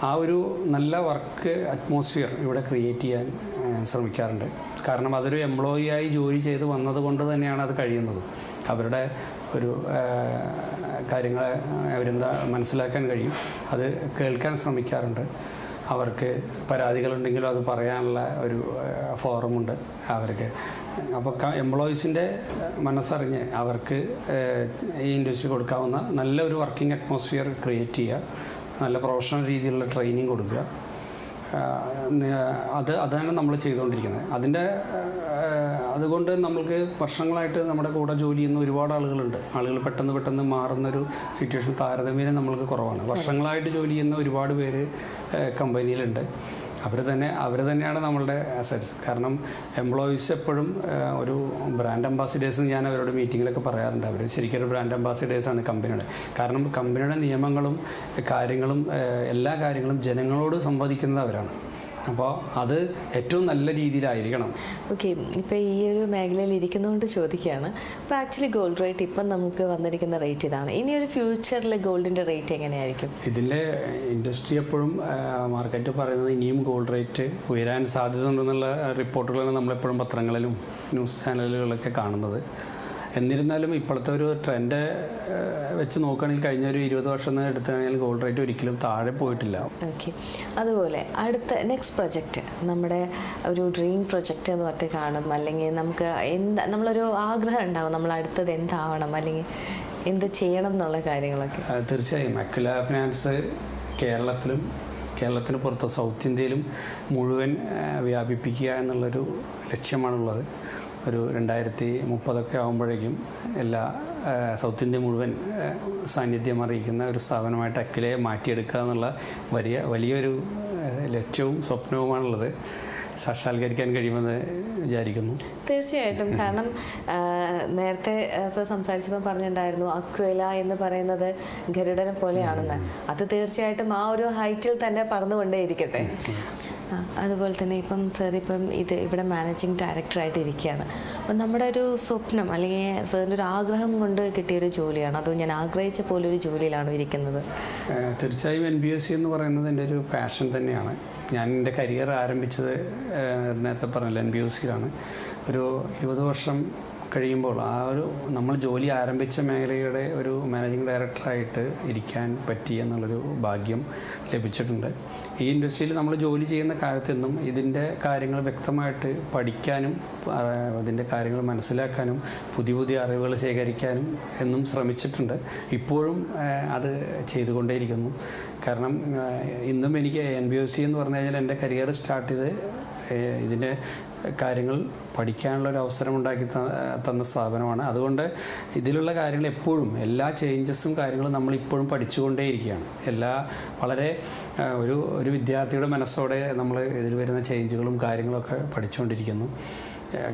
ആ ഒരു നല്ല വർക്ക് അറ്റ്മോസ്ഫിയർ ഇവിടെ ക്രിയേറ്റ് ചെയ്യാൻ ശ്രമിക്കാറുണ്ട്. കാരണം അതൊരു എംപ്ലോയിയായി ജോലി ചെയ്ത് വന്നതുകൊണ്ട് തന്നെയാണ് അത് കഴിയുന്നത്. അവരുടെ ഒരു കാര്യങ്ങളെ അവരെന്താ മനസ്സിലാക്കാൻ കഴിയും, അത് കേൾക്കാൻ ശ്രമിക്കാറുണ്ട്. അവർക്ക് പരാതികളുണ്ടെങ്കിലും അത് പറയാനുള്ള ഒരു ഫോറമുണ്ട് അവർക്ക്. അപ്പോൾ എംപ്ലോയീസിൻ്റെ മനസ്സറിഞ്ഞ് അവർക്ക് ഈ ഇൻഡസ്ട്രി കൊടുക്കാവുന്ന നല്ലൊരു വർക്കിംഗ് അറ്റ്മോസ്ഫിയർ ക്രിയേറ്റ് ചെയ്യുക, നല്ല പ്രൊഫഷണൽ രീതിയിലുള്ള ട്രെയിനിങ് കൊടുക്കുക, അതാണ് നമ്മൾ ചെയ്തുകൊണ്ടിരിക്കുന്നത്. അതുകൊണ്ട് നമ്മൾക്ക് വർഷങ്ങളായിട്ട് നമ്മുടെ കൂടെ ജോലി ചെയ്യുന്ന ഒരുപാട് ആളുകൾ പെട്ടെന്ന് മാറുന്നൊരു സിറ്റുവേഷൻ താരതമ്യേന നമ്മൾക്ക് കുറവാണ്. വർഷങ്ങളായിട്ട് ജോലി ചെയ്യുന്ന ഒരുപാട് പേര് കമ്പനിയിലുണ്ട്. അവർ തന്നെയാണ് നമ്മളുടെ അസറ്റ്സ്. കാരണം എംപ്ലോയീസ് എപ്പോഴും ഒരു ബ്രാൻഡ് അംബാസിഡേഴ്സ് ഞാൻ അവരോട് മീറ്റിങ്ങിലൊക്കെ പറയാറുണ്ട്. അവർ ശരിക്കും ഒരു ബ്രാൻഡ് അംബാസിഡേഴ്സാണ് കമ്പനിയുടെ. കാരണം കമ്പനിയുടെ നിയമങ്ങളും കാര്യങ്ങളും എല്ലാ കാര്യങ്ങളും ജനങ്ങളോട് സംവദിക്കുന്നത് അവരാണ്. അപ്പോൾ അത് ഏറ്റവും നല്ല രീതിയിലായിരിക്കണം. ഓക്കെ, ഇപ്പോൾ ഈ ഒരു മേഖലയിൽ ഇരിക്കുന്നതുകൊണ്ട് ചോദിക്കുകയാണ്. ഇപ്പോൾ ആക്ച്വലി ഗോൾഡ് റേറ്റ് ഇപ്പം നമുക്ക് വന്നിരിക്കുന്ന റേറ്റ് ഇതാണ്. ഇനി ഒരു ഫ്യൂച്ചറിൽ ഗോൾഡിൻ്റെ റേറ്റ് എങ്ങനെയായിരിക്കും? ഇതിൻ്റെ ഇൻഡസ്ട്രി എപ്പോഴും മാർക്കറ്റ് പറയുന്നത് ഇനിയും ഗോൾഡ് റേറ്റ് ഉയരാൻ സാധ്യതയുണ്ടെന്നുള്ള റിപ്പോർട്ടുകളാണ് നമ്മളെപ്പോഴും പത്രങ്ങളിലും ന്യൂസ് ചാനലുകളിലൊക്കെ കാണുന്നത്. എന്നിരുന്നാലും ഇപ്പോഴത്തെ ഒരു ട്രെൻഡ് വെച്ച് നോക്കുകയാണെങ്കിൽ കഴിഞ്ഞ ഒരു 20 വർഷം എടുത്തുകഴിഞ്ഞാൽ ഗോൾഡ് റേറ്റ് ഒരിക്കലും താഴെ പോയിട്ടില്ല. ഓക്കെ, അതുപോലെ അടുത്ത നെക്സ്റ്റ് പ്രൊജക്റ്റ്, നമ്മുടെ ഒരു ഡ്രീം പ്രൊജക്റ്റ് എന്ന് പറഞ്ഞിട്ട് കാണും, അല്ലെങ്കിൽ നമുക്ക് നമ്മളൊരു ആഗ്രഹം ഉണ്ടാവും നമ്മൾ അടുത്തത് എന്താവണം അല്ലെങ്കിൽ എന്ത് ചെയ്യണം എന്നുള്ള കാര്യങ്ങളൊക്കെ. തീർച്ചയായും അക്വില ഫിനാൻസ് കേരളത്തിന് പുറത്ത് സൗത്ത് ഇന്ത്യയിലും മുഴുവൻ വ്യാപിപ്പിക്കുക എന്നുള്ളൊരു ലക്ഷ്യമാണുള്ളത്. ഒരു 2030 ആകുമ്പോഴേക്കും എല്ലാ സൗത്ത് ഇന്ത്യ മുഴുവൻ സാന്നിധ്യം അറിയിക്കുന്ന ഒരു സ്ഥാപനമായിട്ട് അക്വിലയെ മാറ്റിയെടുക്കുക എന്നുള്ള വലിയൊരു ലക്ഷ്യവും സ്വപ്നവുമാണുള്ളത്. സാക്ഷാത്കരിക്കാൻ കഴിയുമെന്ന് വിചാരിക്കുന്നു. തീർച്ചയായിട്ടും. കാരണം നേരത്തെ സർ സംസാരിച്ചപ്പോൾ പറഞ്ഞിട്ടുണ്ടായിരുന്നു അക്വില എന്ന് പറയുന്നത് ഗരുഡനെ പോലെയാണെന്ന്. അത് തീർച്ചയായിട്ടും ആ ഒരു ഹൈറ്റിൽ തന്നെ പറന്നുകൊണ്ടേയിരിക്കട്ടെ. അതുപോലെ തന്നെ ഇപ്പം സാർ ഇവിടെ മാനേജിങ് ഡയറക്ടറായിട്ട് ഇരിക്കുകയാണ്. അപ്പം നമ്മുടെ ഒരു സ്വപ്നം അല്ലെങ്കിൽ സാറിൻ്റെ ഒരു ആഗ്രഹം കൊണ്ട് കിട്ടിയൊരു ജോലിയാണ്, അതോ ഞാൻ ആഗ്രഹിച്ച പോലൊരു ജോലിയിലാണോ ഇരിക്കുന്നത്? തീർച്ചയായും NBSC എന്ന് പറയുന്നത് എൻ്റെ ഒരു പാഷൻ തന്നെയാണ്. ഞാൻ എൻ്റെ കരിയർ ആരംഭിച്ചത് നേരത്തെ പറഞ്ഞല്ലോ NBSCയിലാണ്. ഒരു 20 വർഷം കഴിയുമ്പോൾ നമ്മൾ ജോലി ആരംഭിച്ച മേഖലയുടെ ഒരു മാനേജിങ് ഡയറക്ടറായിട്ട് ഇരിക്കാൻ പറ്റി എന്നുള്ളൊരു ഭാഗ്യം ലഭിച്ചിട്ടുണ്ട്. ഈ ഇൻഡസ്ട്രിയിൽ നമ്മൾ ജോലി ചെയ്യുന്ന കാലത്തൊന്നും ഇതിൻ്റെ കാര്യങ്ങൾ വ്യക്തമായിട്ട് പഠിക്കാനും ഇതിൻ്റെ കാര്യങ്ങൾ മനസ്സിലാക്കാനും പുതിയ അറിവുകൾ ശേഖരിക്കാനും എന്നും ശ്രമിച്ചിട്ടുണ്ട്. ഇപ്പോഴും അത് ചെയ്തുകൊണ്ടേയിരിക്കുന്നു. കാരണം ഇന്നും എനിക്ക് NBSC എന്ന് പറഞ്ഞു കഴിഞ്ഞാൽ എൻ്റെ കരിയർ സ്റ്റാർട്ട് ചെയ്ത് ഇതിൻ്റെ കാര്യങ്ങൾ പഠിക്കാനുള്ള ഒരു അവസരം ഉണ്ടാക്കി തന്ന സ്ഥാപനമാണ്. അതുകൊണ്ട് ഇതിലുള്ള കാര്യങ്ങൾ എപ്പോഴും എല്ലാ ചേഞ്ചസും കാര്യങ്ങളും നമ്മളിപ്പോഴും പഠിച്ചുകൊണ്ടേയിരിക്കുകയാണ്. വളരെ ഒരു വിദ്യാർത്ഥിയുടെ മനസ്സോടെ നമ്മൾ ഇതിൽ വരുന്ന ചേഞ്ചുകളും കാര്യങ്ങളൊക്കെ പഠിച്ചുകൊണ്ടിരിക്കുന്നു.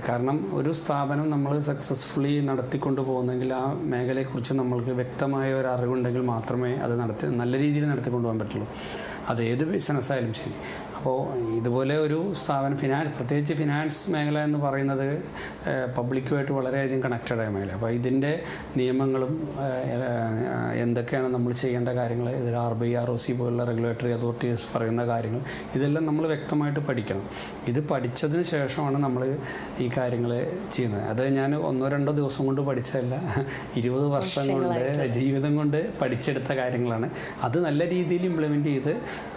കാരണം ഒരു സ്ഥാപനം നമ്മൾ സക്സസ്ഫുള്ളി നടത്തിക്കൊണ്ട് പോകുന്നെങ്കിൽ ആ മേഖലയെക്കുറിച്ച് നമ്മൾക്ക് വ്യക്തമായ ഒരു അറിവുണ്ടെങ്കിൽ മാത്രമേ അത് നല്ല രീതിയിൽ നടത്തിക്കൊണ്ടു പോകാൻ പറ്റുള്ളൂ. അത് ഏത് ബിസിനസ്സായാലും ശരി. അപ്പോൾ ഇതുപോലെ ഒരു സ്ഥാപനം പ്രത്യേകിച്ച് ഫിനാൻസ് മേഖല എന്ന് പറയുന്നത് പബ്ലിക്കുമായിട്ട് വളരെയധികം കണക്റ്റഡായ മേഖല. അപ്പോൾ ഇതിൻ്റെ നിയമങ്ങളും എന്തൊക്കെയാണ് നമ്മൾ ചെയ്യേണ്ട കാര്യങ്ങൾ, ഇതിൽ RBI ROC പോലുള്ള റെഗുലേറ്ററി അതോറിറ്റീസ് പറയുന്ന കാര്യങ്ങൾ ഇതെല്ലാം നമ്മൾ വ്യക്തമായിട്ട് പഠിക്കണം. ഇത് പഠിച്ചതിന് ശേഷമാണ് നമ്മൾ ഈ കാര്യങ്ങൾ ചെയ്യുന്നത്. അത് ഞാൻ 1-2 ദിവസം കൊണ്ട് പഠിച്ചതല്ല, 20 വർഷം കൊണ്ട് ജീവിതം കൊണ്ട് പഠിച്ചെടുത്ത കാര്യങ്ങളാണ്. അത് നല്ല രീതിയിൽ ഇംപ്ലിമെൻറ്റ് ചെയ്ത്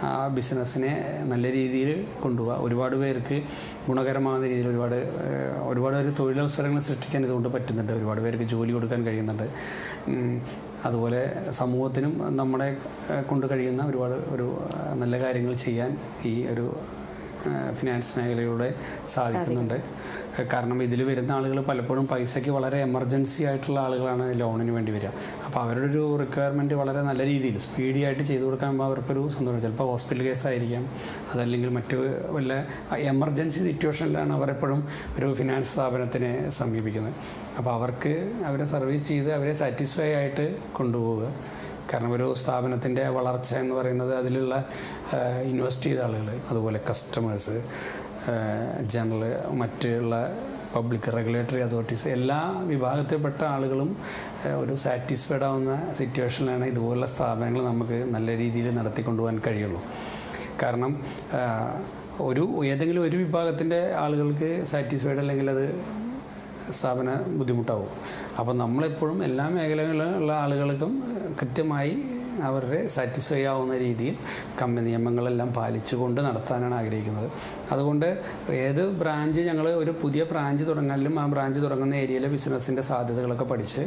ആ ബിസിനസ്സിനെ നല്ല രീതിയിൽ കൊണ്ടുപോകുക, ഒരുപാട് പേർക്ക് ഗുണകരമാകുന്ന രീതിയിൽ ഒരുപാട് ഒരു തൊഴിലവസരങ്ങൾ സൃഷ്ടിക്കാൻ ഇതുകൊണ്ട് പറ്റുന്നുണ്ട്. ഒരുപാട് പേർക്ക് ജോലി കൊടുക്കാൻ കഴിയുന്നുണ്ട്. അതുപോലെ സമൂഹത്തിനും നമ്മളെ കൊണ്ട് കഴിയുന്ന ഒരുപാട് നല്ല കാര്യങ്ങൾ ചെയ്യാൻ ഈ ഒരു ഫിനാൻസ് മേഖലയിലൂടെ സാധിക്കുന്നുണ്ട്. കാരണം ഇതിൽ വരുന്ന ആളുകൾ പലപ്പോഴും പൈസയ്ക്ക് വളരെ എമർജൻസി ആയിട്ടുള്ള ആളുകളാണ് ലോണിന് വേണ്ടി വരിക. അപ്പോൾ അവരുടെ ഒരു റിക്വയർമെൻറ്റ് വളരെ നല്ല രീതിയിൽ സ്പീഡി ആയിട്ട് ചെയ്തു കൊടുക്കാൻ അവർക്കൊരു സന്തോഷം. ചിലപ്പോൾ ഹോസ്പിറ്റൽ കേസായിരിക്കാം, അതല്ലെങ്കിൽ മറ്റ് വല്ല എമർജൻസി സിറ്റുവേഷനിലാണ് അവരെപ്പോഴും ഒരു ഫിനാൻസ് സ്ഥാപനത്തിനെ സമീപിക്കുന്നത്. അപ്പോൾ അവരെ സർവീസ് ചെയ്ത് അവരെ സാറ്റിസ്ഫൈ ആയിട്ട് കൊണ്ടുപോവുക. കാരണം ഒരു സ്ഥാപനത്തിൻ്റെ വളർച്ച എന്ന് പറയുന്നത് അതിലുള്ള ഇൻവെസ്റ്റ് ചെയ്ത ആളുകൾ, അതുപോലെ കസ്റ്റമേഴ്സ്, ജനറൽ, മറ്റുള്ള പബ്ലിക് റെഗുലേറ്ററി അതോറിറ്റീസ്, എല്ലാ വിഭാഗത്തിൽപ്പെട്ട ആളുകളും ഒരു സാറ്റിസ്ഫൈഡ് ആവുന്ന സിറ്റുവേഷനിലാണ് ഇതുപോലുള്ള സ്ഥാപനങ്ങൾ നമുക്ക് നല്ല രീതിയിൽ നടത്തിക്കൊണ്ടുപോകാൻ കഴിയുള്ളൂ. കാരണം ഏതെങ്കിലും ഒരു വിഭാഗത്തിൻ്റെ ആളുകൾക്ക് സാറ്റിസ്ഫൈഡ് അല്ലെങ്കിൽ അത് സ്ഥാപന ബുദ്ധിമുട്ടാവും. അപ്പോൾ നമ്മളെപ്പോഴും എല്ലാ മേഖലകളിലുള്ള ആളുകൾക്കും കൃത്യമായി അവരുടെ സാറ്റിസ്ഫൈ ആവുന്ന രീതിയിൽ കമ്പനി നിയമങ്ങളെല്ലാം പാലിച്ചുകൊണ്ട് നടത്താനാണ് ആഗ്രഹിക്കുന്നത്. അതുകൊണ്ട് ഏത് ബ്രാഞ്ച് ഞങ്ങൾ ഒരു പുതിയ ബ്രാഞ്ച് തുടങ്ങാനും ആ ബ്രാഞ്ച് തുടങ്ങുന്ന ഏരിയയിലെ ബിസിനസ്സിൻ്റെ സാധ്യതകളൊക്കെ പഠിച്ച്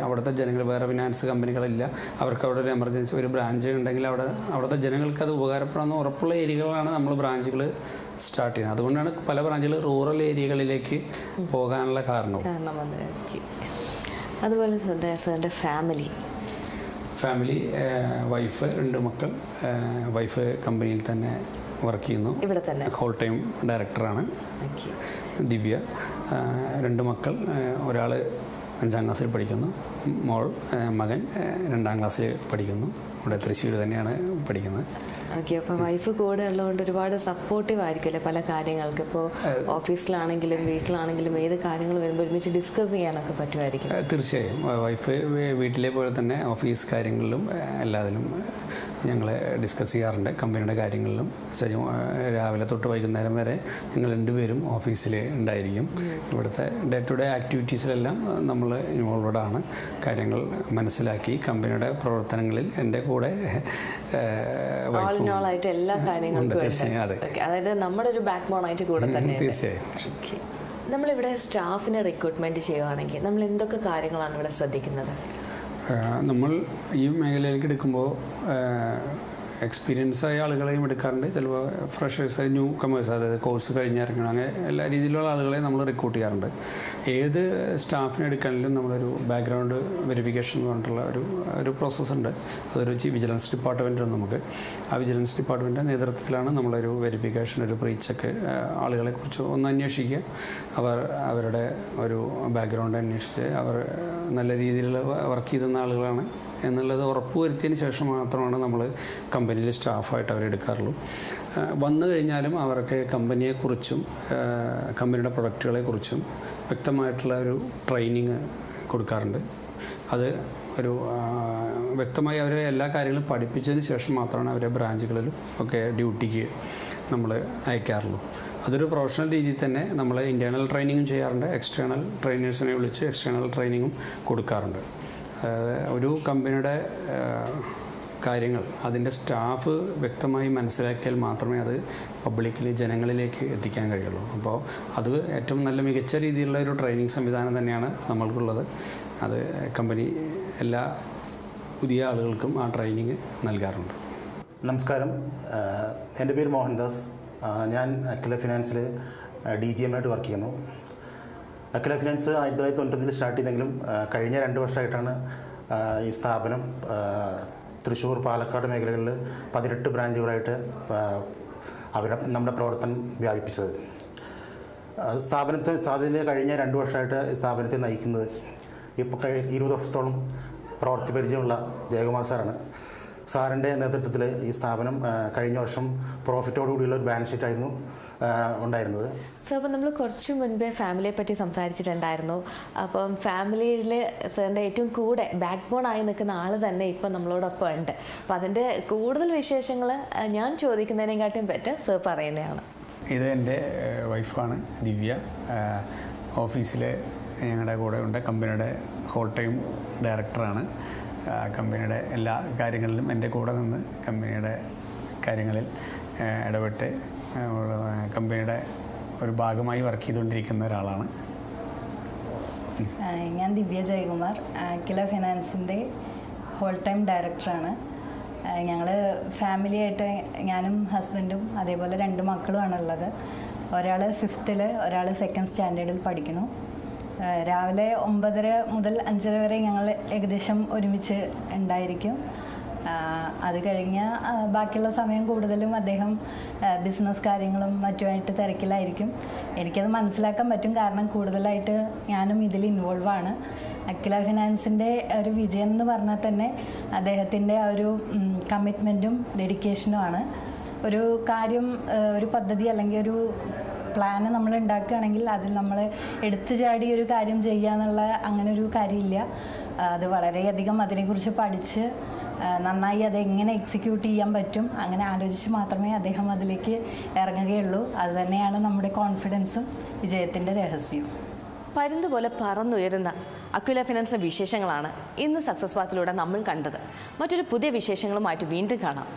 അവിടുത്തെ ജനങ്ങൾ, വേറെ ഫിനാൻസ് കമ്പനികളില്ല, അവർക്ക് അവിടെ ഒരു എമർജൻസി ഒരു ബ്രാഞ്ച് ഉണ്ടെങ്കിൽ അവിടുത്തെ ജനങ്ങൾക്ക് അത് ഉപകാരപ്പെടാമെന്ന് ഉറപ്പുള്ള ഏരിയകളാണ് നമ്മൾ ബ്രാഞ്ചുകൾ സ്റ്റാർട്ട് ചെയ്യുന്നത്. അതുകൊണ്ടാണ് പല ബ്രാഞ്ചുകൾ റൂറൽ ഏരിയകളിലേക്ക് പോകാനുള്ള കാരണവും. അതുപോലെ സാറിൻ്റെ ഫാമിലി വൈഫ്, 2 മക്കൾ. വൈഫ് കമ്പനിയിൽ തന്നെ വർക്ക് ചെയ്യുന്നു, ഇവിടെ തന്നെ ഹോൾ ടൈം ഡയറക്ടറാണ്. ദിവ്യ. 2 മക്കൾ, ഒരാൾ 5ാം ക്ലാസ്സിൽ പഠിക്കുന്നു, മകൻ 2ാം ക്ലാസ്സിൽ പഠിക്കുന്നു. ഇവിടെ തൃശ്ശൂർ തന്നെയാണ് പഠിക്കുന്നത്. ഓക്കെ. അപ്പോൾ വൈഫ് കൂടെ ഉള്ളതുകൊണ്ട് ഒരുപാട് സപ്പോർട്ടീവ് ആയിരിക്കുമല്ലേ പല കാര്യങ്ങൾക്ക്? ഇപ്പോൾ ഓഫീസിലാണെങ്കിലും വീട്ടിലാണെങ്കിലും ഏത് കാര്യങ്ങൾ വരുമ്പോൾ ഒരുമിച്ച് ഡിസ്കസ് ചെയ്യാനൊക്കെ പറ്റുമായിരിക്കും? തീർച്ചയായും. വൈഫ് വീട്ടിലെ പോലെ തന്നെ ഓഫീസ് കാര്യങ്ങളിലും എല്ലാത്തിലും ഞങ്ങൾ ഡിസ്കസ് ചെയ്യാറുണ്ട്. കമ്പനിയുടെ കാര്യങ്ങളിലും രാവിലെ തൊട്ട് വൈകുന്നേരം വരെ ഞങ്ങൾ 2 പേരും ഓഫീസിൽ ഉണ്ടായിരിക്കും. ഇവിടുത്തെ ഡേ ടു ഡേ ആക്ടിവിറ്റീസിലെല്ലാം നമ്മൾ ഇൻവോൾവഡ് ആണ്. കാര്യങ്ങൾ മനസ്സിലാക്കി കമ്പനിയുടെ പ്രവർത്തനങ്ങളിൽ എൻ്റെ കൂടെ എല്ലാ കാര്യങ്ങളും അതായത് നമ്മുടെ ഒരു ബാക്ക് ബോൺ ആയിട്ട് കൂടെ തന്നെ. തീർച്ചയായും. നമ്മളിവിടെ സ്റ്റാഫിനെ റിക്രൂട്ട്മെന്റ് ചെയ്യുകയാണെങ്കിൽ നമ്മൾ എന്തൊക്കെ കാര്യങ്ങളാണ് ഇവിടെ ശ്രദ്ധിക്കുന്നത്? നമ്മൾ ഈ മേഖലയിലേക്ക് എടുക്കുമ്പോൾ എക്സ്പീരിയൻസ് ആയ ആളുകളെയും എടുക്കാറുണ്ട്, ചിലപ്പോൾ ഫ്രഷേഴ്സ്, ന്യൂ കമേഴ്സ്, അതായത് കോഴ്സ് കഴിഞ്ഞിറങ്ങണം, അങ്ങനെ എല്ലാ രീതിയിലുള്ള ആളുകളെ നമ്മൾ റിക്രൂട്ട് ചെയ്യാറുണ്ട്. ഏത് സ്റ്റാഫിനെ എടുക്കാണെങ്കിലും നമ്മളൊരു ബാക്ക്ഗ്രൗണ്ട് വെരിഫിക്കേഷൻ എന്ന് പറഞ്ഞിട്ടുള്ള ഒരു പ്രോസസ്സുണ്ട്. അതൊരു വിജിലൻസ് ഡിപ്പാർട്ട്മെൻറ്റ് ഉണ്ട് നമുക്ക്. ആ വിജിലൻസ് ഡിപ്പാർട്ട്മെൻറ്റിൻ്റെ നേതൃത്വത്തിലാണ് നമ്മളൊരു വെരിഫിക്കേഷൻ, ഒരു പ്രീ ചെക്ക്, ആളുകളെക്കുറിച്ച് ഒന്ന് അന്വേഷിക്കുക. അവരുടെ ഒരു ബാക്ക്ഗ്രൗണ്ട് അന്വേഷിച്ച് അവർ നല്ല രീതിയിൽ വർക്ക് ചെയ്തുന്ന ആളുകളാണ് എന്നുള്ളത് ഉറപ്പുവരുത്തിയതിന് ശേഷം മാത്രമാണ് നമ്മൾ കമ്പനിയിൽ സ്റ്റാഫായിട്ട് അവരെ എടുക്കാറുള്ളൂ. വന്നു കഴിഞ്ഞാലും അവർക്ക് കമ്പനിയെക്കുറിച്ചും കമ്പനിയുടെ പ്രൊഡക്റ്റുകളെക്കുറിച്ചും വ്യക്തമായിട്ടുള്ള ഒരു ട്രെയിനിങ് കൊടുക്കാറുണ്ട്. അത് ഒരു വ്യക്തമായി അവരെ എല്ലാ കാര്യങ്ങളും പഠിപ്പിച്ചതിന് ശേഷം മാത്രമാണ് അവരെ ബ്രാഞ്ചുകളിലും ഒക്കെ ഡ്യൂട്ടിക്ക് നമ്മൾ അയക്കാറുള്ളൂ. അതൊരു പ്രൊഫഷണൽ രീതിയിൽ തന്നെ നമ്മൾ ഇൻറ്റേർണൽ ട്രെയിനിങ്ങും ചെയ്യാറുണ്ട്. എക്സ്റ്റേണൽ ട്രെയിനേഴ്സിനെ വിളിച്ച് എക്സ്റ്റേണൽ ട്രെയിനിങ്ങും കൊടുക്കാറുണ്ട്. ഒരു കമ്പനിയുടെ കാര്യങ്ങൾ അതിൻ്റെ സ്റ്റാഫ് വ്യക്തമായി മനസ്സിലാക്കിയാൽ മാത്രമേ അത് പബ്ലിക്കിൽ ജനങ്ങളിലേക്ക് എത്തിക്കാൻ കഴിയുള്ളൂ. അപ്പോൾ അത് ഏറ്റവും നല്ല മികച്ച രീതിയിലുള്ള ഒരു ട്രെയിനിങ് സംവിധാനം തന്നെയാണ് നമ്മൾക്കുള്ളത്. അത് കമ്പനി എല്ലാ പുതിയ ആളുകൾക്കും ആ ട്രെയിനിങ് നൽകാറുണ്ട്. നമസ്കാരം, എൻ്റെ പേര് മോഹൻദാസ്. ഞാൻ അഖില ഫിനാൻസിൽ DGM ആയിട്ട് വർക്ക് ചെയ്യുന്നു. അഖില ഫിനാൻസ് 1991 സ്റ്റാർട്ട് ചെയ്തെങ്കിലും കഴിഞ്ഞ 2 വർഷമായിട്ടാണ് ഈ സ്ഥാപനം തൃശ്ശൂർ, പാലക്കാട് മേഖലകളിൽ 18 ബ്രാഞ്ചുകളായിട്ട് നമ്മുടെ പ്രവർത്തനം വ്യാപിപ്പിച്ചത്. സ്ഥാപനത്തിൽ കഴിഞ്ഞ 2 വർഷമായിട്ട് സ്ഥാപനത്തെ നയിക്കുന്നത് ഇപ്പോൾ 20 വർഷത്തോളം പ്രവർത്തി പരിചയമുള്ള ജയകുമാർ സാറാണ്. സാറിൻ്റെ നേതൃത്വത്തിൽ ഈ സ്ഥാപനം കഴിഞ്ഞ വർഷം പ്രോഫിറ്റോടുകൂടിയുള്ള ഒരു ബാലൻസ് ഷീറ്റായിരുന്നു ഉണ്ടായിരുന്നത്. സോ അപ്പോൾ നമ്മൾ കുറച്ച് മുൻപേ ഫാമിലിയെ പറ്റി സംസാരിച്ചിട്ടുണ്ടായിരുന്നു. അപ്പം ഫാമിലിയിൽ സാറിൻ്റെ ഏറ്റവും കൂടെ ബാക്ക് ബോൺ ആയി നിൽക്കുന്ന ആൾ തന്നെ ഇപ്പം നമ്മളോടൊപ്പം ഉണ്ട്. അപ്പം അതിൻ്റെ കൂടുതൽ വിശേഷങ്ങൾ ഞാൻ ചോദിക്കുന്നതിനെക്കാട്ടും പറ്റും സാർ പറയുന്നതാണ്. ഇത് എൻ്റെ വൈഫാണ് ദിവ്യ. ഓഫീസിൽ ഞങ്ങളുടെ കൂടെ ഉണ്ട്. കമ്പനിയുടെ ഹോൾ ടൈം ഡയറക്ടറാണ്. കമ്പനിയുടെ എല്ലാ കാര്യങ്ങളിലും എൻ്റെ കൂടെ നിന്ന് കമ്പനിയുടെ കാര്യങ്ങളിൽ ഇടപെട്ട് കമ്പനിയുടെ ഒരു ഭാഗമായി വർക്ക് ചെയ്തുകൊണ്ടിരിക്കുന്ന ഒരാളാണ്. ഞാൻ ദിവ്യ ജയകുമാർ, അഖില ഫിനാൻസിൻ്റെ ഹോൾ ടൈം ഡയറക്ടറാണ്. ഞങ്ങൾ ഫാമിലിയായിട്ട് ഞാനും ഹസ്ബൻഡും അതേപോലെ 2 മക്കളുമാണുള്ളത്. ഒരാൾ 5th, ഒരാൾ 2nd സ്റ്റാൻഡേർഡിൽ പഠിക്കുന്നു. രാവിലെ 9:30 മുതൽ 5:30 വരെ ഞങ്ങൾ ഏകദേശം ഒരുമിച്ച് ഉണ്ടായിരിക്കും. അത് കഴിഞ്ഞ് ബാക്കിയുള്ള സമയം കൂടുതലും അദ്ദേഹം ബിസിനസ് കാര്യങ്ങളും മറ്റുമായിട്ട് തിരക്കിലായിരിക്കും. എനിക്കത് മനസ്സിലാക്കാൻ പറ്റും, കാരണം കൂടുതലായിട്ട് ഞാനും ഇതിൽ ഇൻവോൾവാണ്. അഖില ഫിനാൻസിൻ്റെ ഒരു വിജയം എന്ന് പറഞ്ഞാൽ തന്നെ അദ്ദേഹത്തിൻ്റെ ആ ഒരു കമ്മിറ്റ്മെൻറ്റും ഡെഡിക്കേഷനുമാണ്. ഒരു കാര്യം, ഒരു പദ്ധതി അല്ലെങ്കിൽ ഒരു പ്ലാന് നമ്മൾ ഉണ്ടാക്കുകയാണെങ്കിൽ അതിൽ നമ്മൾ എടുത്തു ചാടി ഒരു കാര്യം ചെയ്യുക എന്നുള്ള അങ്ങനെ ഒരു കാര്യമില്ല. അത് വളരെയധികം അതിനെക്കുറിച്ച് പഠിച്ച് നന്നായി അതെങ്ങനെ എക്സിക്യൂട്ട് ചെയ്യാൻ പറ്റും അങ്ങനെ ആലോചിച്ച് മാത്രമേ അദ്ദേഹം അതിലേക്ക് ഇറങ്ങുകയുള്ളൂ. അതുതന്നെയാണ് നമ്മുടെ കോൺഫിഡൻസും വിജയത്തിൻ്റെ രഹസ്യം. പരുന്തുപോലെ പറന്നുയരുന്ന അക്വില ഫിനാൻസിൻ്റെ വിശേഷങ്ങളാണ് ഇന്ന് സക്സസ് പാത്തിലൂടെ നമ്മൾ കണ്ടത്. മറ്റൊരു പുതിയ വിശേഷങ്ങളുമായിട്ട് വീണ്ടും കാണാം.